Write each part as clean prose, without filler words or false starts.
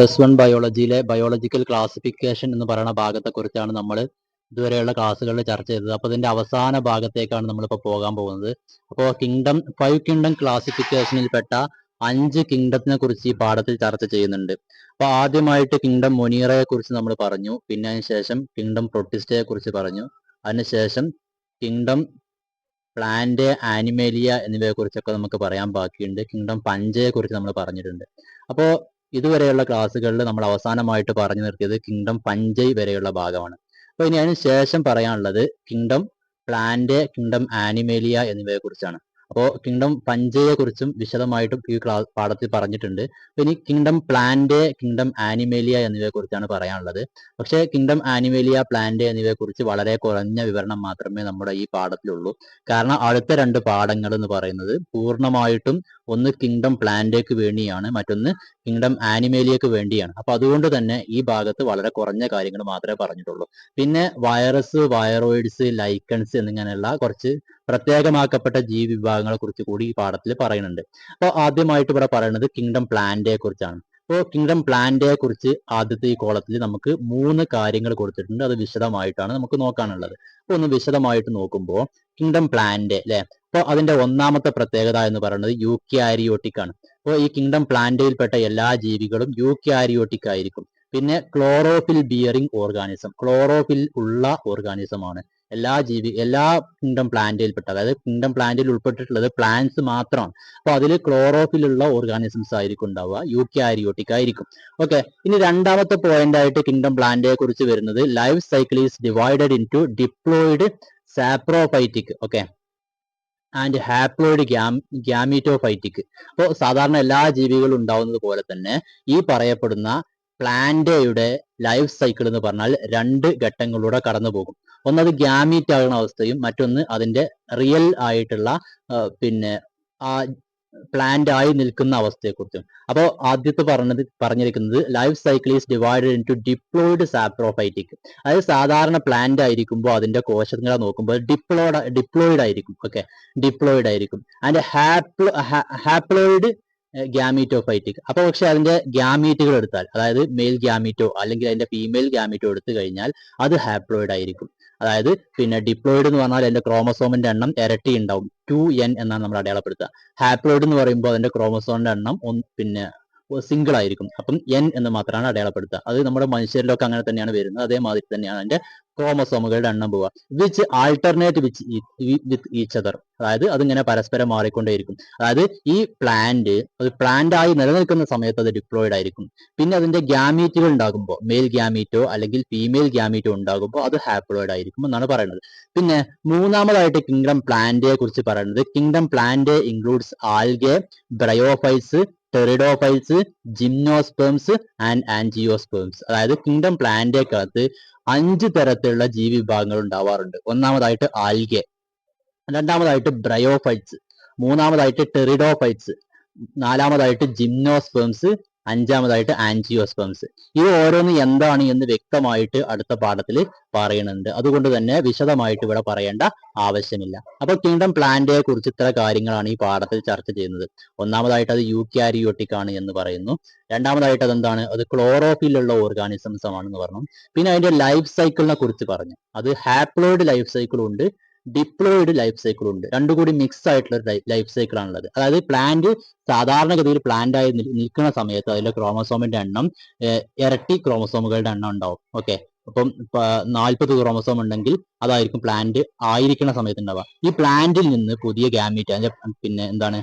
+1 ബയോളജിയിലെ biological classification എന്ന് പറയുന്ന ഭാഗത്തെക്കുറിച്ചാണ് നമ്മൾ ഇതുവരെയുള്ള ക്ലാസ്സുകളിൽ ചർച്ച ചെയ്തത്. അപ്പോൾ ഇതിന്റെ അവസാന ഭാഗത്തേക്കാണ് നമ്മളിപ്പോൾ പോകാൻ പോകുന്നത്. അപ്പോൾ 5 കിങ്ഡം ക്ലാസിഫിക്കേഷനിൽപ്പെട്ട 5 കിങ്ഡത്തിനെ കുറിച്ച് ഈ പാഠത്തിൽ ചർച്ച ചെയ്യുന്നുണ്ട്. അപ്പോൾ ആദ്യമായിട്ട് കിങ്ഡം മൊനീറയെ കുറിച്ച് നമ്മൾ പറഞ്ഞു. പിന്നെ അതിനുശേഷം കിങ്ഡം പ്രൊട്ടിസ്റ്റയെ കുറിച്ച് പറഞ്ഞു. അതിനുശേഷം കിങ്ഡം പ്ലാന്റ്, ആനിമേലിയ എന്നിവയെ കുറിച്ചൊക്കെ നമുക്ക് പറയാൻ ബാക്കിയുണ്ട്. കിങ്ഡം പഞ്ചയെ കുറിച്ച് നമ്മൾ പറഞ്ഞിട്ടുണ്ട്. അപ്പോൾ ഇതുവരെയുള്ള ക്ലാസ്സുകളിൽ നമ്മൾ അവസാനമായിട്ട് പറഞ്ഞു നിർത്തിയത് കിങ്ഡം പഞ്ചൈ വരെയുള്ള ഭാഗമാണ്. അപ്പോൾ ഇനി അതിന് ശേഷം പറയാനുള്ളത് കിങ്ഡം പ്ലാന്റ്, കിങ്ഡം ആനിമേലിയ എന്നിവയെ കുറിച്ചാണ്. അപ്പോൾ കിങ്ഡം പഞ്ചയെ കുറിച്ചും വിശദമായിട്ടും ഈ പാഠത്തിൽ പറഞ്ഞിട്ടുണ്ട്. ഇനി കിങ്ഡം പ്ലാന്റ്, കിങ്ഡം ആനിമേലിയ എന്നിവയെ കുറിച്ചാണ് പറയാനുള്ളത്. പക്ഷേ കിങ്ഡം ആനിമേലിയ, പ്ലാന്റ് എന്നിവയെ കുറിച്ച് വളരെ കുറഞ്ഞ വിവരണം മാത്രമേ നമ്മുടെ ഈ പാഠത്തിലുള്ളൂ. കാരണം അടുത്ത 2 പാഠങ്ങൾ എന്ന് പറയുന്നത് പൂർണ്ണമായിട്ടും ഒന്ന് കിങ്ഡം പ്ലാന്റേക്ക് വേണ്ടിയാണ്, മറ്റൊന്ന് കിങ്ഡം ആനിമേലിയക്ക് വേണ്ടിയാണ്. അപ്പൊ അതുകൊണ്ട് തന്നെ ഈ ഭാഗത്ത് വളരെ കുറഞ്ഞ കാര്യങ്ങൾ മാത്രമേ പറഞ്ഞിട്ടുള്ളൂ. പിന്നെ വൈറസ്, വൈറോയിഡ്സ്, ലൈക്കൺസ് എന്നിങ്ങനെയുള്ള കുറച്ച് പ്രത്യേകമാക്കപ്പെട്ട ജീവിവിഭാഗങ്ങളെ കുറിച്ച് കൂടി ഈ പാഠത്തിൽ പറയുന്നുണ്ട്. അപ്പോൾ ആദ്യമായിട്ട് ഇവിടെ പറയുന്നത് കിങ്ഡം പ്ലാന്റയെ കുറിച്ചാണ്. അപ്പോൾ കിങ്ഡം പ്ലാന്റയെ കുറിച്ച് ആദ്യത്തെ ഈ കോളത്തിൽ നമുക്ക് 3 കാര്യങ്ങൾ കൊടുത്തിട്ടുണ്ട്. അത് വിശദമായിട്ടാണ് നമുക്ക് നോക്കാനുള്ളത്. അപ്പോൾ ഒന്ന് വിശദമായിട്ട് നോക്കുമ്പോൾ കിങ്ഡം പ്ലാന്റ് അല്ലെ, അപ്പോൾ അതിന്റെ ഒന്നാമത്തെ പ്രത്യേകത എന്ന് പറയുന്നത് യൂക്യാരിയോട്ടിക് ആണ്. അപ്പോൾ ഈ കിങ്ഡം പ്ലാന്റയിൽപ്പെട്ട എല്ലാ ജീവികളും യൂക്യാരിയോട്ടിക് ആയിരിക്കും. പിന്നെ ക്ലോറോഫിൽ ബിയറിംഗ് ഓർഗാനിസം, ക്ലോറോഫിൽ ഉള്ള ഓർഗാനിസം ആണ് എല്ലാ കിങ്ഡം പ്ലാന്റിൽപ്പെട്ട, അതായത് കിങ്ഡം പ്ലാന്റിൽ ഉൾപ്പെട്ടിട്ടുള്ളത് പ്ലാന്റ്സ് മാത്രമാണ്. അപ്പൊ അതിൽ ക്ലോറോഫിൽ ഉള്ള ഓർഗാനിസംസ് ആയിരിക്കും ഉണ്ടാവുക, യൂക്യാരിയോട്ടിക് ആയിരിക്കും. ഓക്കെ, ഇനി രണ്ടാമത്തെ പോയിന്റ് ആയിട്ട് കിങ്ഡം പ്ലാന്റിനെ കുറിച്ച് വരുന്നത് life cycle is divided into diploid saprophytic and haploid gametophytic. അപ്പോൾ സാധാരണ എല്ലാ ജീവികളും ഉണ്ടാവുന്നത് പോലെ തന്നെ ഈ പറയപ്പെടുന്ന പ്ലാന്റയുടെ ലൈഫ് സൈക്കിൾ എന്ന് പറഞ്ഞാൽ 2 ഘട്ടങ്ങളിലൂടെ കടന്നു പോകും. ഒന്നത് ഗ്യാമീറ്റ് ആകുന്ന അവസ്ഥയും മറ്റൊന്ന് അതിന്റെ റിയൽ ആയിട്ടുള്ള പിന്നെ ആ പ്ലാന്റ് ആയി നിൽക്കുന്ന അവസ്ഥയെക്കുറിച്ചും. അപ്പോൾ ആദ്യത്തെ പറഞ്ഞിരിക്കുന്നത് life cycle is divided into diploid saprophytic. അതായത് സാധാരണ പ്ലാന്റ് ആയിരിക്കുമ്പോൾ അതിന്റെ കോശങ്ങളെ നോക്കുമ്പോൾ ഡിപ്ലോയിഡ് ആയിരിക്കും. ഓക്കെ, ഡിപ്ലോയിഡ് ആയിരിക്കും. And haploid gametophytic. അപ്പൊ പക്ഷെ അതിന്റെ ഗ്യാമീറ്റുകൾ എടുത്താൽ, അതായത് മെയിൽ ഗ്യാമീറ്റോ അല്ലെങ്കിൽ അതിന്റെ ഫീമെയിൽ ഗ്യാമീറ്റോ എടുത്തു കഴിഞ്ഞാൽ അത് ഹാപ്ലോയിഡ് ആയിരിക്കും. അതായത് പിന്നെ ഡിപ്ലോയിഡ് എന്ന് പറഞ്ഞാൽ അതിന്റെ ക്രോമസോമിന്റെ എണ്ണം ഇരട്ടി ഉണ്ടാവും, 2n എന്നാണ് നമ്മൾ അടയാളപ്പെടുത്തുക. ഹാപ്ലോയിഡ് എന്ന് പറയുമ്പോൾ അതിന്റെ ക്രോമസോമിന്റെ എണ്ണം പിന്നെ സിംഗിൾ ആയിരിക്കും, അപ്പം n എന്ന് മാത്രമാണ് അടയാളപ്പെടുത്തുക. അത് നമ്മുടെ മനുഷ്യരിലൊക്കെ അങ്ങനെ തന്നെയാണ് വരുന്നത്. അതേമാതിരി തന്നെയാണ് അതിന്റെ ക്രോമസോമുകളുടെ എണ്ണം പോവുക. Which alternate with each other, അതായത് അതിങ്ങനെ പരസ്പരം മാറിക്കൊണ്ടേയിരിക്കും. അതായത് ഈ പ്ലാന്റ് ആയി നിലനിൽക്കുന്ന സമയത്ത് അത് ഡിപ്ലോയിഡ് ആയിരിക്കും. പിന്നെ അതിന്റെ ഗ്യാമീറ്റുകൾ ഉണ്ടാകുമ്പോൾ, മെയിൽ ഗ്യാമീറ്റോ അല്ലെങ്കിൽ ഫീമെയിൽ ഗ്യാമീറ്റോ ഉണ്ടാകുമ്പോൾ അത് ഹാപ്ലോയിഡ് ആയിരിക്കും എന്നാണ് പറയുന്നത്. പിന്നെ മൂന്നാമതായിട്ട് കിങ്ഡം പ്ലാന്റയെ കുറിച്ച് പറയുന്നത് kingdom plant includes algae, bryophytes, pteridophytes, gymnosperms and angiosperms. അതായത് കിങ്ഡം പ്ലാന്റേക്കകത്ത് 5 തരത്തിലുള്ള ജീവിവിഭാഗങ്ങൾ ഉണ്ടാവാറുണ്ട്. ഒന്നാമതായിട്ട് ആൽഗെ, രണ്ടാമതായിട്ട് ബ്രയോഫൈറ്റ്സ്, മൂന്നാമതായിട്ട് ടെറിഡോഫൈറ്റ്സ്, നാലാമതായിട്ട് ജിംനോസ്പേംസ്, അഞ്ചാമതായിട്ട് ആൻജിയോസ്പേംസ്. ഇത് ഓരോന്ന് എന്താണ് എന്ന് വ്യക്തമായിട്ട് അടുത്ത പാഠത്തിൽ പറയുന്നുണ്ട്. അതുകൊണ്ട് തന്നെ വിശദമായിട്ട് ഇവിടെ പറയേണ്ട ആവശ്യമില്ല. അപ്പോൾ കിങ്ഡം പ്ലാന്റയെ കുറിച്ച് ഇത്ര കാര്യങ്ങളാണ് ഈ പാഠത്തിൽ ചർച്ച ചെയ്യുന്നത്. ഒന്നാമതായിട്ട് അത് യൂക്യാരിയോട്ടിക് ആണ് എന്ന് പറയുന്നു. രണ്ടാമതായിട്ട് അതെന്താണ്, അത് ക്ലോറോഫിലുള്ള ഓർഗാനിസംസ് ആണെന്ന് പറഞ്ഞു. പിന്നെ അതിന്റെ ലൈഫ് സൈക്കിളിനെ കുറിച്ച് പറഞ്ഞു. അത് ഹാപ്ലോയിഡ് ലൈഫ് സൈക്കിൾ ഉണ്ട്, ഡിപ്ലോയിഡ് ലൈഫ് സൈക്കിൾ ഉണ്ട്. രണ്ടും കൂടി മിക്സ് ആയിട്ടുള്ള ലൈഫ് സൈക്കിൾ ആണുള്ളത്. അതായത് പ്ലാന്റ് സാധാരണഗതിയിൽ പ്ലാന്റ് ആയി നിൽക്കുന്ന സമയത്ത് അതിന്റെ ക്രോമസോമിന്റെ എണ്ണം ഇരട്ടി ക്രോമസോമുകളുടെ എണ്ണം ഉണ്ടാവും. ഓക്കെ, അപ്പം 40 ക്രോമസോം ഉണ്ടെങ്കിൽ അതായിരിക്കും പ്ലാന്റ് ആയിരിക്കുന്ന സമയത്ത് ഉണ്ടാവുക. ഈ പ്ലാന്റിൽ നിന്ന് പുതിയ ഗ്യാമീറ്റ്, അതിന്റെ പിന്നെ എന്താണ്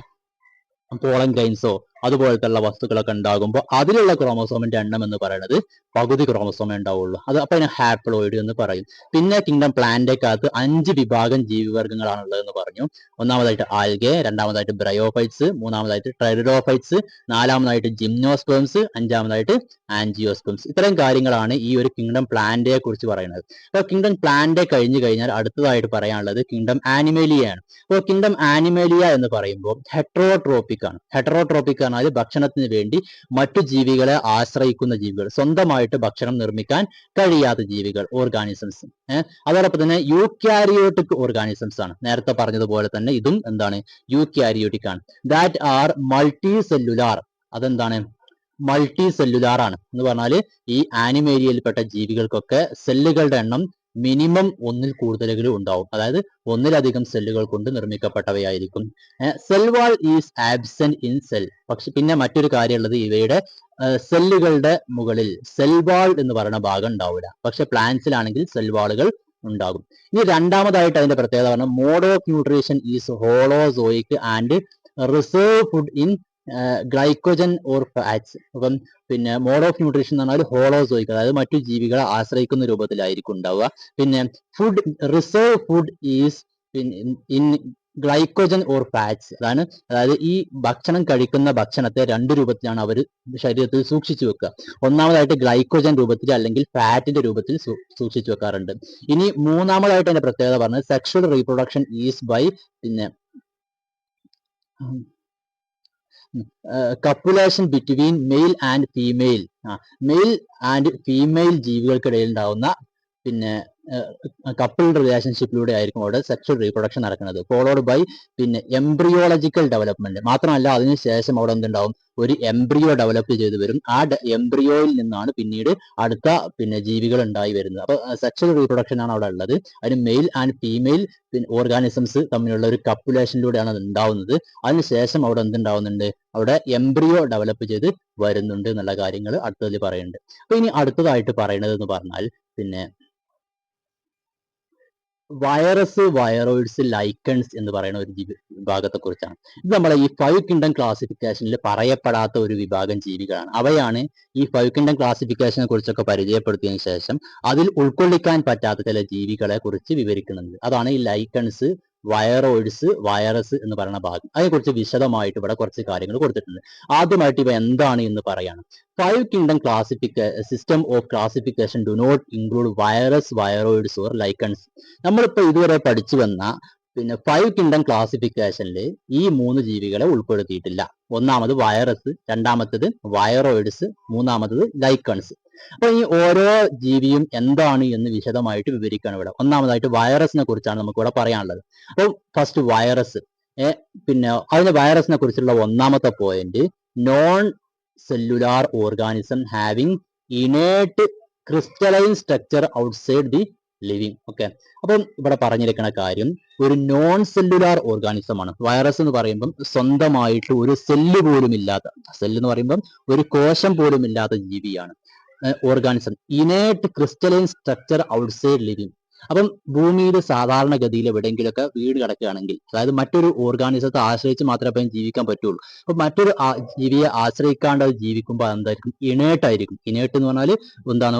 പോളൻ ഗ്രൈൻസോ അതുപോലത്തെ വസ്തുക്കളൊക്കെ ഉണ്ടാകുമ്പോൾ അതിലുള്ള ക്രോമസോമിന്റെ എണ്ണം എന്ന് പറയുന്നത് പകുതി ക്രോമസോമേ ഉണ്ടാവുള്ളൂ. അത് അപ്പൊ അതിനെ ഹാപ്ലോയിഡ് എന്ന് പറയും. പിന്നെ കിങ്ഡം പ്ലാന്റേക്കകത്ത് 5 വിഭാഗം ജീവിവർഗങ്ങളാണ് ഉള്ളതെന്ന് പറഞ്ഞു. ഒന്നാമതായിട്ട് ആൽഗെ, രണ്ടാമതായിട്ട് ബ്രയോഫൈറ്റ്സ്, മൂന്നാമതായിട്ട് ടെറിഡോഫൈറ്റ്സ്, നാലാമതായിട്ട് ജിംനോസ്പേംസ്, അഞ്ചാമതായിട്ട് ആൻജിയോസ്പേംസ്. ഇത്തരം കാര്യങ്ങളാണ് ഈ ഒരു കിങ്ഡം പ്ലാന്റയെ കുറിച്ച് പറയുന്നത്. അപ്പോൾ കിങ്ഡം പ്ലാന്റ് കഴിഞ്ഞു കഴിഞ്ഞാൽ അടുത്തതായിട്ട് പറയാനുള്ളത് കിങ്ഡം ആനിമേലിയ ആണ്. അപ്പോൾ കിങ്ഡം ആനിമേലിയ എന്ന് പറയുമ്പോൾ ഹെട്രോട്രോപിക് ആണ്. ഹെട്രോട്രോപിക് പറഞ്ഞാൽ ഭക്ഷണത്തിന് വേണ്ടി മറ്റു ജീവികളെ ആശ്രയിക്കുന്ന ജീവികൾ, സ്വന്തമായിട്ട് ഭക്ഷണം നിർമ്മിക്കാൻ കഴിയാത്ത ജീവികൾ, ഓർഗാനിസംസ്. അതോടൊപ്പം തന്നെ യൂക്യാരിയോട്ടിക് ഓർഗാനിസംസ് ആണ്. നേരത്തെ പറഞ്ഞതുപോലെ തന്നെ ഇതും എന്താണ്, യൂക്യാരിയോട്ടിക് ആണ്. That are multi cellular. അതെന്താണ്, മൾട്ടി സെല്ലുലാർ ആണ്. എന്ന് പറഞ്ഞാൽ ഈ ആനിമേലിയയിൽപ്പെട്ട ജീവികൾക്കൊക്കെ സെല്ലുകളുടെ എണ്ണം മിനിമം ഒന്നിൽ കൂടുതലെങ്കിലും ഉണ്ടാവും. അതായത് ഒന്നിലധികം സെല്ലുകൾ കൊണ്ട് നിർമ്മിക്കപ്പെട്ടവയായിരിക്കും. Cell wall is absent in cell. പക്ഷെ പിന്നെ മറ്റൊരു കാര്യമുള്ളത്, ഇവയുടെ സെല്ലുകളുടെ മുകളിൽ സെൽ വാൾ എന്ന് പറയുന്ന ഭാഗം ഉണ്ടാവില്ല. പക്ഷെ പ്ലാന്റ്സിലാണെങ്കിൽ സെൽ വാളുകൾ ഉണ്ടാകും. ഇനി രണ്ടാമതായിട്ട് അതിന്റെ പ്രത്യേകത പറഞ്ഞാൽ mode of nutrition is holozoic and reserve food in glycogen or fats. അപ്പം പിന്നെ മോഡ് ഓഫ് ന്യൂട്രീഷൻ എന്ന് പറഞ്ഞാൽ ഹോളോസോയിക്, അതായത് മറ്റു ജീവികളെ ആശ്രയിക്കുന്ന രൂപത്തിലായിരിക്കും ഉണ്ടാവുക. പിന്നെ food reserve food is in glycogen or fats. അതായത് ഈ ഭക്ഷണം കഴിക്കുന്ന ഭക്ഷണത്തെ രണ്ട് രൂപത്തിലാണ് അവർ ശരീരത്തിൽ സൂക്ഷിച്ചു വെക്കുക. ഒന്നാമതായിട്ട് ഗ്ലൈക്കോജൻ രൂപത്തിൽ അല്ലെങ്കിൽ ഫാറ്റിന്റെ രൂപത്തിൽ സൂക്ഷിച്ചു വെക്കാറുണ്ട്. ഇനി മൂന്നാമതായിട്ട് അതിന്റെ പ്രത്യേകത പറഞ്ഞത് സെക്ഷൽ റീപ്രൊഡക്ഷൻ ഈസ് ബൈ പിന്നെ copulation between male and female. Male and female ജീവികൾക്കിടയിൽ ഉണ്ടാവുന്ന പിന്നെ കപ്പിൾ റിലേഷൻഷിപ്പിലൂടെ ആയിരിക്കും അവിടെ സെക്ഷൽ റീപ്രൊഡക്ഷൻ നടക്കുന്നത്. ഫോളോഡ് ബൈ പിന്നെ എംബ്രിയോളജിക്കൽ ഡെവലപ്മെന്റ്. മാത്രമല്ല അതിനുശേഷം അവിടെ എന്തുണ്ടാവും, ഒരു എംബ്രിയോ ഡെവലപ്പ് ചെയ്ത് വരും. ആ എംബ്രിയോയിൽ നിന്നാണ് പിന്നീട് അടുത്ത പിന്നെ ജീവികൾ ഉണ്ടായി വരുന്നത്. അപ്പൊ സെക്ഷൽ റീപ്രൊഡക്ഷൻ ആണ് അവിടെ ഉള്ളത്. അതിന് മെയിൽ ആൻഡ് ഫീമെയിൽ ഓർഗാനിസംസ് തമ്മിലുള്ള ഒരു കപ്പുലേഷനിലൂടെയാണ് അത് ഉണ്ടാവുന്നത്. അതിനുശേഷം അവിടെ എന്തുണ്ടാവുന്നുണ്ട്, അവിടെ എംബ്രിയോ ഡെവലപ്പ് ചെയ്ത് വരുന്നുണ്ട് എന്നുള്ള കാര്യങ്ങൾ അടുത്തതിൽ പറയുന്നുണ്ട്. അപ്പൊ ഇനി അടുത്തതായിട്ട് പറയുന്നത് എന്ന് പറഞ്ഞാൽ പിന്നെ വൈറസ്, വൈറോയിഡ്സ്, ലൈക്കൺസ് എന്ന് പറയുന്ന ഒരു വിഭാഗത്തെ കുറിച്ചാണ്. ഇത് നമ്മളെ ഈ 5 കിങ്ഡം ക്ലാസിഫിക്കേഷനിൽ പറയപ്പെടാത്ത ഒരു വിഭാഗം ജീവികളാണ്. അവയാണ് ഈ 5 കിങ്ഡം ക്ലാസിഫിക്കേഷനെ കുറിച്ചൊക്കെ പരിചയപ്പെടുത്തിയതിനു ശേഷം അതിൽ ഉൾക്കൊള്ളിക്കാൻ പറ്റാത്ത ചില ജീവികളെ കുറിച്ച് വിവരിക്കുന്നത്. അതാണ് ഈ ലൈക്കൺസ്, വൈറോയിഡ്സ്, വൈറസ് എന്ന് പറയുന്ന ഭാഗം. അതിനെക്കുറിച്ച് വിശദമായിട്ട് ഇവിടെ കുറച്ച് കാര്യങ്ങൾ കൊടുത്തിട്ടുണ്ട്. ആദ്യമായിട്ട് ഇവ എന്താണ് എന്ന് പറയാണ്. 5 kingdom system of classification do not include virus, viroids or lichens. നമ്മളിപ്പോ ഇതുവരെ പഠിച്ചു വന്ന പിന്നെ 5 കിങ്ഡം ക്ലാസിഫിക്കേഷനിൽ ഈ 3 ജീവികളെ ഉൾപ്പെടുത്തിയിട്ടില്ല. ഒന്നാമത് വൈറസ്, രണ്ടാമത്തത് വൈറോയിഡ്സ്, മൂന്നാമത്തത് ലൈക്കൺസ്. അപ്പൊ ഈ ഓരോ ജീവിയും എന്താണ് എന്ന് വിശദമായിട്ട് വിവരിക്കുകയാണ് ഇവിടെ. ഒന്നാമതായിട്ട് വൈറസിനെ കുറിച്ചാണ് നമുക്ക് ഇവിടെ പറയാനുള്ളത്. അപ്പൊ ഫസ്റ്റ് വൈറസ്. പിന്നെ അതിന് വൈറസിനെ കുറിച്ചുള്ള ഒന്നാമത്തെ point, non cellular organism having inert crystalline structure outside the living. Okay, അപ്പം ഇവിടെ പറഞ്ഞിരിക്കുന്ന കാര്യം ഒരു നോൺ സെല്ലുലാർ ഓർഗാനിസം ആണ്. വൈറസ് എന്ന് പറയുമ്പം സ്വന്തമായിട്ട് ഒരു സെല്ല് പോലും ഇല്ലാത്ത, സെല്ല് എന്ന് പറയുമ്പം ഒരു കോശം പോലും ഇല്ലാത്ത ജീവിയാണ്. Organism inert crystalline structure outside living. അപ്പം ഭൂമിയിൽ സാധാരണഗതിയിൽ എവിടെയെങ്കിലുമൊക്കെ വീട് കിടക്കുകയാണെങ്കിൽ, അതായത് മറ്റൊരു ഓർഗാനിസത്തെ ആശ്രയിച്ച് മാത്രമേ അപ്പം ജീവിക്കാൻ പറ്റുള്ളൂ. അപ്പൊ മറ്റൊരു ജീവിയെ ആശ്രയിക്കാണ്ട് അത് ജീവിക്കുമ്പോൾ എന്തായിരിക്കും, ഇനേർട്ടായിരിക്കും. ഇനേർട്ട് എന്ന് പറഞ്ഞാൽ എന്താണ്,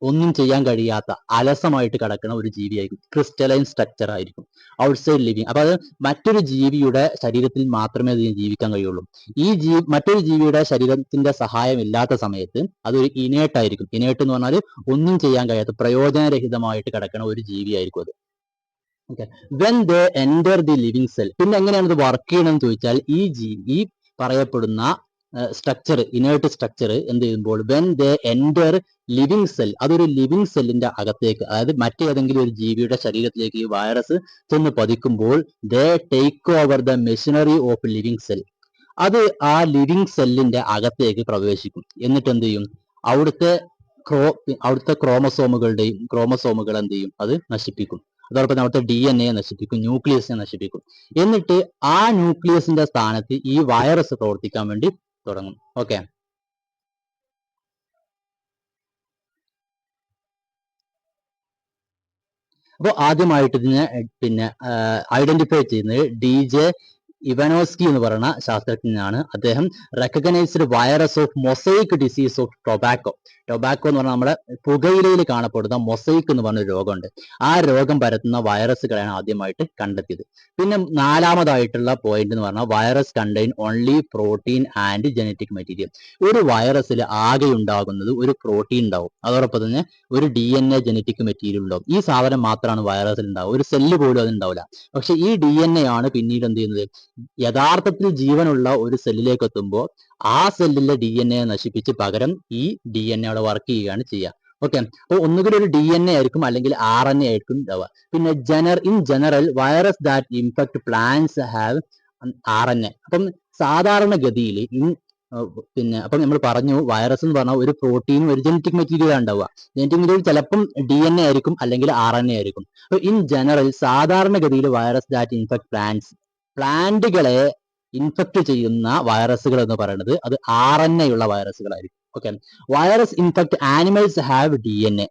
ഒന്നും ചെയ്യാൻ കഴിയാത്ത അലസമായിട്ട് കിടക്കുന്ന ഒരു ജീവിയായിരിക്കും. ക്രിസ്റ്റലൈൻ സ്ട്രക്ചർ ആയിരിക്കും, ഔട്ട്സൈഡ് ലിവിങ്. അപ്പൊ അത് മറ്റൊരു ജീവിയുടെ ശരീരത്തിൽ മാത്രമേ അതിന് ജീവിക്കാൻ കഴിയുള്ളൂ. ഈ മറ്റൊരു ജീവിയുടെ ശരീരത്തിന്റെ സഹായം ഇല്ലാത്ത സമയത്ത് അതൊരു ഇനേർട്ട് ആയിരിക്കും. ഇനേർട്ട് എന്ന് പറഞ്ഞാൽ ഒന്നും ചെയ്യാൻ കഴിയാത്ത, പ്രയോജനരഹിതമായിട്ട് കിടക്കുന്ന ഒരു ജീവിയായിരിക്കും അത്. Okay, when they enter the living cell. പിന്നെ എങ്ങനെയാണ് ഇത് വർക്ക് ചെയ്യണമെന്ന് ചോദിച്ചാൽ, ഈ പറയപ്പെടുന്ന സ്ട്രക്ചർ, ഇനേർട്ട് സ്ട്രക്ചർ എന്ത് ചെയ്യുമ്പോൾ, when they enter living cell, അതൊരു ലിവിങ് സെല്ലിന്റെ അകത്തേക്ക്, അതായത് മറ്റേതെങ്കിലും ഒരു ജീവിയുടെ ശരീരത്തിലേക്ക് ഈ വൈറസ് ചെന്ന് പതിക്കുമ്പോൾ, they take over the machinery of living cell. അത് ആ ലിവിങ് സെല്ലിന്റെ അകത്തേക്ക് പ്രവേശിക്കും. എന്നിട്ട് എന്ത് ചെയ്യും, അവിടുത്തെ ക്രോമസോമുകൾ എന്ത് ചെയ്യും, അത് നശിപ്പിക്കും. അതോടൊപ്പം അവിടുത്തെ DNA നശിപ്പിക്കും, ന്യൂക്ലിയസിനെ നശിപ്പിക്കും. എന്നിട്ട് ആ ന്യൂക്ലിയസിന്റെ സ്ഥാനത്ത് ഈ വൈറസ് പ്രവർത്തിക്കാൻ വേണ്ടി തുടങ്ങും. ഓക്കെ, അപ്പോൾ ആദ്യമായിട്ട് ഇതിനെ പിന്നെ ഐഡന്റിഫൈ ചെയ്യുന്നത് DJ ഇവനോസ്കി എന്ന് പറയുന്ന ശാസ്ത്രജ്ഞനാണ്. അദ്ദേഹം recognised virus of mosaic disease of tobacco. Tobacco എന്ന് പറഞ്ഞാൽ നമ്മുടെ പുകയിലയിൽ കാണപ്പെടുന്ന മൊസൈക്ക് എന്ന് പറഞ്ഞ രോഗമുണ്ട്. ആ രോഗം പരത്തുന്ന വൈറസുകളാണ് ആദ്യമായിട്ട് കണ്ടെത്തിയത്. പിന്നെ നാലാമതായിട്ടുള്ള പോയിന്റ് എന്ന് പറഞ്ഞാൽ virus contain only protein and genetic material. ഒരു വൈറസിൽ ആകെ ഉണ്ടാകുന്നത് ഒരു പ്രോട്ടീൻ ഉണ്ടാവും, അതോടൊപ്പം തന്നെ ഒരു DNA ജനറ്റിക് മെറ്റീരിയൽ ഉണ്ടാവും. ഈ സാധനം മാത്രമാണ് വൈറസിൽ ഉണ്ടാവുക, ഒരു സെല്ല് പോലും അത് ഉണ്ടാവില്ല. പക്ഷെ ഈ DNA ആണ് പിന്നീട് എന്ത് ചെയ്യുന്നത്, യഥാർത്ഥത്തിൽ ജീവനുള്ള ഒരു സെല്ലിലേക്ക് എത്തുമ്പോൾ ആ സെല്ലിലെ DNA നശിപ്പിച്ച് പകരം ഈ DNA അവിടെ വർക്ക് ചെയ്യുകയാണ് ചെയ്യുക. ഓക്കെ, അപ്പോൾ ഒന്നുകിൽ ഒരു DNA ആയിരിക്കും അല്ലെങ്കിൽ RNA ആയിരിക്കും ഉണ്ടാവുക. പിന്നെ in general virus that infect plants have RNA. അപ്പം സാധാരണഗതിയിൽ പിന്നെ അപ്പം നമ്മൾ പറഞ്ഞു വൈറസ് എന്ന് പറഞ്ഞാൽ ഒരു പ്രോട്ടീനും ഒരു ജനറ്റിക് മെറ്റീരിയൽ ഉണ്ടാവുക. ജനറ്റിക് മെറ്റീരിയൽ ചിലപ്പം DNA ആയിരിക്കും അല്ലെങ്കിൽ RNA ആയിരിക്കും. അപ്പൊ ഇൻ ജനറൽ സാധാരണഗതിയിൽ വൈറസ് ദാറ്റ് ഇൻഫെക്ട് പ്ലാന്റുകളെ ഇൻഫെക്ട് ചെയ്യുന്ന വൈറസുകൾ എന്ന് പറയുന്നത് അത് RNA ഉള്ള വൈറസുകളായിരിക്കും. Okay, virus infect animals have DNA.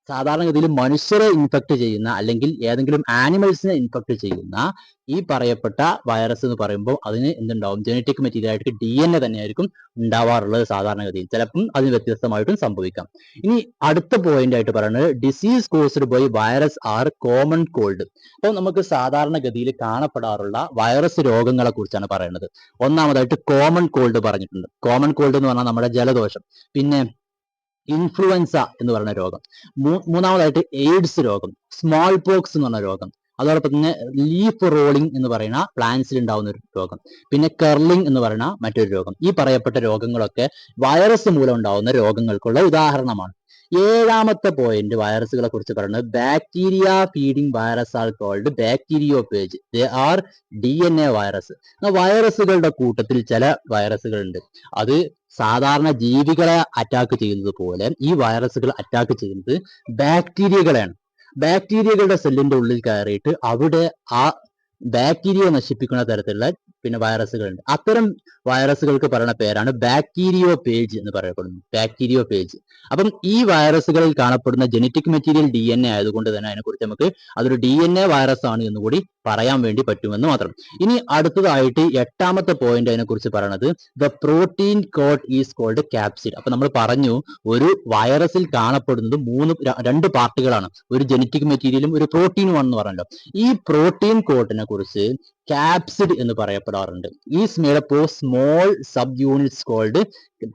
സാധാരണഗതിയിൽ മനുഷ്യരെ ഇൻഫെക്ട് ചെയ്യുന്ന അല്ലെങ്കിൽ ഏതെങ്കിലും ആനിമൽസിനെ ഇൻഫെക്ട് ചെയ്യുന്ന ഈ പറയപ്പെട്ട വൈറസ് എന്ന് പറയുമ്പോൾ അതിന് എന്തുണ്ടാവും, ജനറ്റിക് മെറ്റീരിയൽ ആയിട്ട് DNA തന്നെയായിരിക്കും ഉണ്ടാവാറുള്ളത് സാധാരണഗതിയിൽ. ചിലപ്പം അതിന് വ്യത്യസ്തമായിട്ടും സംഭവിക്കാം. ഇനി അടുത്ത പോയിന്റ് ആയിട്ട് പറയുന്നത് disease caused by virus are common cold. അപ്പോൾ നമുക്ക് സാധാരണഗതിയിൽ കാണപ്പെടാറുള്ള വൈറസ് രോഗങ്ങളെ കുറിച്ചാണ് പറയുന്നത്. ഒന്നാമതായിട്ട് കോമൺ കോൾഡ് പറഞ്ഞിട്ടുണ്ട്. കോമൺ കോൾഡ് എന്ന് പറഞ്ഞാൽ നമ്മുടെ ജലദോഷം, പിന്നെ ഇൻഫ്ലുവൻസ എന്ന് പറയുന്ന രോഗം, മൂന്നാമതായിട്ട് എയ്ഡ്സ് രോഗം, സ്മോൾ പോക്സ് എന്ന് പറഞ്ഞ രോഗം, അതോടൊപ്പം തന്നെ ലീഫ് റോളിംഗ് എന്ന് പറയുന്ന പ്ലാന്റ്സിൽ ഉണ്ടാവുന്ന ഒരു രോഗം, പിന്നെ കെർലിംഗ് എന്ന് പറയുന്ന മറ്റൊരു രോഗം. ഈ പറയപ്പെട്ട രോഗങ്ങളൊക്കെ വൈറസ് മൂലം ഉണ്ടാവുന്ന രോഗങ്ങൾക്കുള്ള ഉദാഹരണമാണ്. ഏഴാമത്തെ പോയിന്റ് വൈറസുകളെ കുറിച്ച് പറയുന്നത് bacteria feeding virus are called bacteriophage. They are DNA virus. വൈറസുകളുടെ കൂട്ടത്തിൽ ചില വൈറസുകൾ ഉണ്ട്, അത് സാധാരണ ജീവികളെ അറ്റാക്ക് ചെയ്യുന്നത് പോലെ ഈ വൈറസുകൾ അറ്റാക്ക് ചെയ്യുന്നത് ബാക്ടീരിയകളെയാണ്. ബാക്ടീരിയകളുടെ സെല്ലിന്റെ ഉള്ളിൽ കയറിയിട്ട് അവിടെ ആ ബാക്ടീരിയ നശിപ്പിക്കുന്ന തരത്തിലുള്ള പിന്നെ വൈറസുകളുണ്ട്. അത്തരം വൈറസുകൾക്ക് പറയുന്ന പേരാണ് ബാക്ടീരിയോഫേജ് എന്ന് പറയപ്പെടുന്നത്. ബാക്ടീരിയോഫേജ്. അപ്പം ഈ വൈറസുകളിൽ കാണപ്പെടുന്ന ജനറ്റിക് മെറ്റീരിയൽ DNA ആയതുകൊണ്ട് തന്നെ അതിനെക്കുറിച്ച് നമുക്ക് അതൊരു DNA വൈറസ് ആണ് എന്ന് കൂടി പറയാൻ വേണ്ടി പറ്റുമെന്ന് മാത്രം. ഇനി അടുത്തതായിട്ട് എട്ടാമത്തെ പോയിന്റ് അതിനെക്കുറിച്ച് പറയുന്നത് the protein coat is called capsid. അപ്പൊ നമ്മൾ പറഞ്ഞു ഒരു വൈറസിൽ കാണപ്പെടുന്നത് രണ്ട് പാർട്ടുകളാണ്, ഒരു ജനറ്റിക് മെറ്റീരിയലും ഒരു പ്രോട്ടീനുമാണെന്ന് പറഞ്ഞല്ലോ. ഈ പ്രോട്ടീൻ കോട്ടിനെ കുറിച്ച് ക്യാപ്സിഡ് എന്ന് പറയപ്പെടാറുണ്ട്. Is made up of small subunits called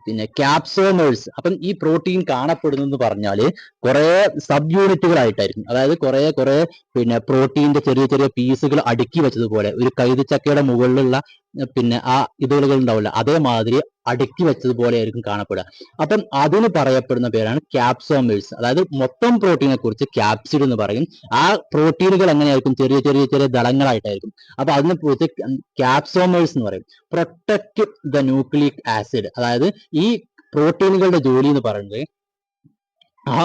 പിന്നെ ക്യാപ്സോമേഴ്സ്. അപ്പം ഈ പ്രോട്ടീൻ കാണപ്പെടുന്നത് പറഞ്ഞാല് കുറെ സബ് യൂണിറ്റുകളായിട്ടായിരിക്കും, അതായത് കുറെ പിന്നെ പ്രോട്ടീന്റെ ചെറിയ ചെറിയ പീസുകൾ അടുക്കി വെച്ചതുപോലെ ഒരു കൈതച്ചക്കയുടെ മുകളിലുള്ള പിന്നെ ആ ഇതുകൾ ഉണ്ടാവില്ല, അതേമാതിരി അടുക്കി വെച്ചതുപോലെ ആയിരിക്കും കാണപ്പെടുക. അപ്പം അതിന് പറയപ്പെടുന്ന പേരാണ് ക്യാപ്സോമേഴ്സ്. അതായത് മൊത്തം പ്രോട്ടീനെ കുറിച്ച് ക്യാപ്സിഡ് എന്ന് പറയും. ആ പ്രോട്ടീനുകൾ എങ്ങനെയായിരിക്കും, ചെറിയ ചെറിയ ചെറിയ ദളങ്ങളായിട്ടായിരിക്കും. അപ്പൊ അതിനെ കുറിച്ച് ക്യാപ്സോമേഴ്സ് എന്ന് പറയും. പ്രൊട്ടക്ട് ദ ന്യൂക്ലിയിക് ആസിഡ്, അതായത് ഈ പ്രോട്ടീനുകളുടെ ജോലി എന്ന് പറയുന്നത് ആ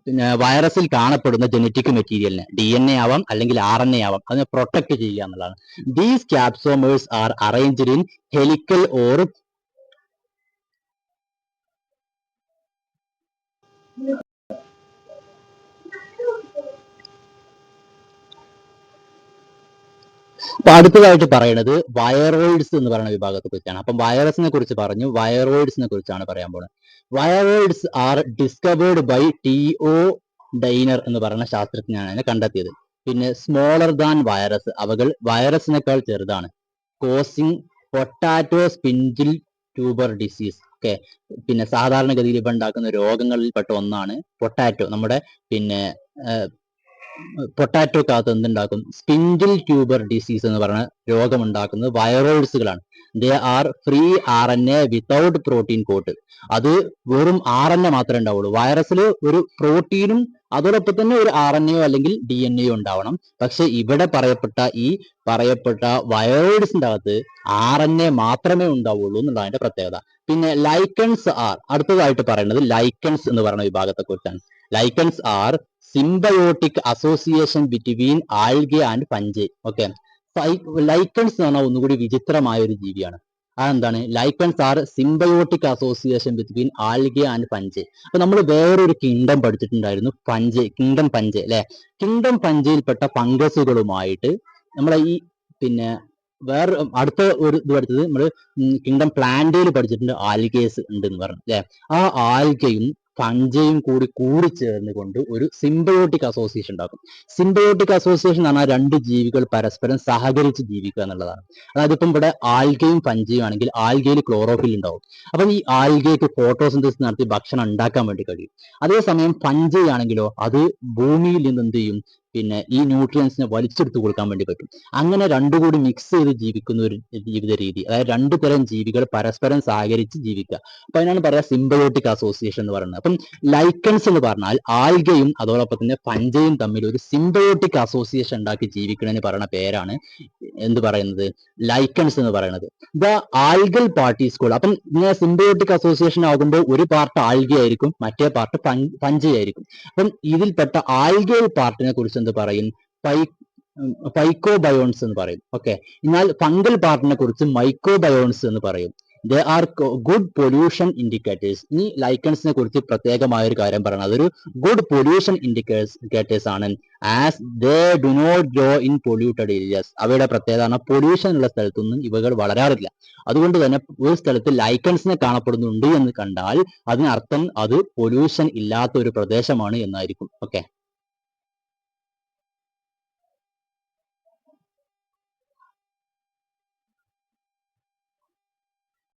പിന്നെ വൈറസിൽ കാണപ്പെടുന്ന ജനറ്റിക് മെറ്റീരിയലിനെ DNA ആവാം അല്ലെങ്കിൽ RNA ആവാം, അതിനെ പ്രൊട്ടക്ട് ചെയ്യുക എന്നുള്ളതാണ്. These capsomeres are arranged in helical or അപ്പൊ അടുത്തതായിട്ട് പറയുന്നത് വൈറോയിഡ്സ് എന്ന് പറയുന്ന വിഭാഗത്തെ കുറിച്ചാണ്. അപ്പം വൈറസിനെ കുറിച്ച് പറഞ്ഞു, വൈറോയിഡ്സിനെ കുറിച്ചാണ് പറയാൻ പോകുന്നത്. Viroids are discovered by TO Diener എന്ന് പറയുന്ന ശാസ്ത്രജ്ഞനാണ് അതിനെ കണ്ടെത്തിയത്. പിന്നെ സ്മോളർ ദാൻ വൈറസ്, അവകൾ വൈറസിനേക്കാൾ ചെറുതാണ്. Causing potato spindle tuber disease. Okay, പിന്നെ സാധാരണഗതിയിൽ ഇവ ഉണ്ടാക്കുന്ന രോഗങ്ങളിൽപ്പെട്ട ഒന്നാണ് പൊട്ടാറ്റോ. നമ്മുടെ പിന്നെ പൊട്ടാറ്റോക്കകത്ത് എന്തുണ്ടാക്കും, സ്പിൻഡിൽ ട്യൂബർ ഡിസീസ് എന്ന് പറയുന്ന രോഗമുണ്ടാക്കുന്നത് വൈറോയിഡ്സുകളാണ്. They are free RNA without protein coat. അത് വെറും RNA മാത്രമേ ഉണ്ടാവുള്ളൂ. വൈറസിൽ ഒരു പ്രോട്ടീനും അതോടൊപ്പം തന്നെ ഒരു RNA അല്ലെങ്കിൽ DNA ഉണ്ടാവണം. പക്ഷെ ഇവിടെ ഈ പറയപ്പെട്ട വൈറോയിഡ്സിന്റെ അകത്ത് RNA മാത്രമേ ഉണ്ടാവുള്ളൂ എന്നുള്ളതാണ് അതിന്റെ പ്രത്യേകത. പിന്നെ ലൈക്കൺസ് ആർ, അടുത്തതായിട്ട് പറയുന്നത് ലൈക്കൺസ് എന്ന് പറയുന്ന വിഭാഗത്തെ കുറിച്ചാണ്. Lichens are symbiotic association between algae and fungi. Okay, lichens എന്ന് പറഞ്ഞാൽ ഒന്നുകൂടി വിചിത്രമായ ഒരു ജീവിയാണ്. അതെന്താണ്, lichens are symbiotic association between algae and fungi. അപ്പൊ നമ്മൾ വേറൊരു കിങ്ഡം പഠിച്ചിട്ടുണ്ടായിരുന്നു, കിങ്ഡം ഫംഗൈ അല്ലെ. കിങ്ഡം ഫംഗൈയിൽപ്പെട്ട ഫംഗസുകളുമായിട്ട് നമ്മളെ ഈ പിന്നെ വേറെ അടുത്ത ഒരു ഇത് പഠിച്ചത് നമ്മൾ കിങ്ഡം പ്ലാന്റയിൽ പഠിച്ചിട്ടുണ്ട്, ആൽഗേസ് ഉണ്ട് എന്ന് പറഞ്ഞു അല്ലെ. ആ ആൽഗയും ഫംഗയും കൂടി ചേർന്നുകൊണ്ട് ഒരു സിംബയോട്ടിക് അസോസിയേഷൻ ഉണ്ടാക്കും. സിംബയോട്ടിക് അസോസിയേഷൻ എന്ന് പറഞ്ഞാൽ രണ്ട് ജീവികൾ പരസ്പരം സഹകരിച്ച് ജീവിക്കുക എന്നുള്ളതാണ്. അതായത് ഇപ്പം ഇവിടെ ആൽഗയും ഫംഗയും ആണെങ്കിൽ ആൽഗയിൽ ക്ലോറോഫിൽ ഉണ്ടാവും. അപ്പം ഈ ആൽഗയ്ക്ക് ഫോട്ടോസിന്തസിസ് നടത്തി ഭക്ഷണം ഉണ്ടാക്കാൻ വേണ്ടി കഴിയും. അതേസമയം ഫംഗൈ ആണെങ്കിലോ അത് ഭൂമിയിൽ നിന്ന് എന്ത് ചെയ്യും, പിന്നെ ഈ ന്യൂട്രിയൻസിനെ വലിച്ചെടുത്ത് കൊടുക്കാൻ വേണ്ടി പറ്റും. അങ്ങനെ രണ്ടും കൂടി മിക്സ് ചെയ്ത് ജീവിക്കുന്ന ഒരു ജീവിത രീതി, അതായത് രണ്ടു തരം ജീവികൾ പരസ്പരം സഹകരിച്ച് ജീവിക്കുക. അപ്പൊ അതിനാണ് പറയാ സിംബയോട്ടിക് അസോസിയേഷൻ എന്ന് പറയുന്നത്. അപ്പം അപ്പം ലൈക്കൺസ് എന്ന് പറഞ്ഞാൽ ആൽഗയും അതോടൊപ്പം തന്നെ ഫഞ്ചയും തമ്മിൽ ഒരു സിംബയോട്ടിക് അസോസിയേഷൻ ഉണ്ടാക്കി ജീവിക്കണതിന് പറയുന്ന പേരാണ് എന്ത് പറയുന്നത്, ലൈക്കൺസ് എന്ന് പറയുന്നത്. The algal part is called. അപ്പം ഇങ്ങനെ സിംബയോട്ടിക് അസോസിയേഷൻ ആകുമ്പോൾ ഒരു പാർട്ട് ആൽഗ ആയിരിക്കും, മറ്റേ പാർട്ട് ഫഞ്ചയായിരിക്കും. അപ്പം ഇതിൽപ്പെട്ട ആൽഗൽ പാർട്ടിനെ കുറിച്ച് എന്ത് പറയും, പൈക്കോബയോൺസ് എന്ന് പറയും. ഓക്കെ, എന്നാൽ ഫംഗൽ പാർട്ടിനെ കുറിച്ച് മൈക്കോബയോൺസ് എന്ന് പറയും. They are good pollution indicators. ഇനി ലൈക്കൺസിനെ കുറിച്ച് പ്രത്യേകമായ ഒരു കാര്യം പറയണം, അതൊരു ഗുഡ് പൊല്യൂഷൻ ഇൻഡിക്കേറ്റേഴ്സ് ആണ്. As they do not grow in polluted areas. അവയുടെ പ്രത്യേകത പൊല്യൂഷൻ ഉള്ള സ്ഥലത്തൊന്നും ഇവകൾ വളരാറില്ല. അതുകൊണ്ട് തന്നെ ഒരു സ്ഥലത്ത് ലൈക്കൺസിനെ കാണപ്പെടുന്നുണ്ട് എന്ന് കണ്ടാൽ അതിനർത്ഥം അത് പൊല്യൂഷൻ ഇല്ലാത്ത ഒരു പ്രദേശമാണ് എന്നായിരിക്കും. ഓക്കെ.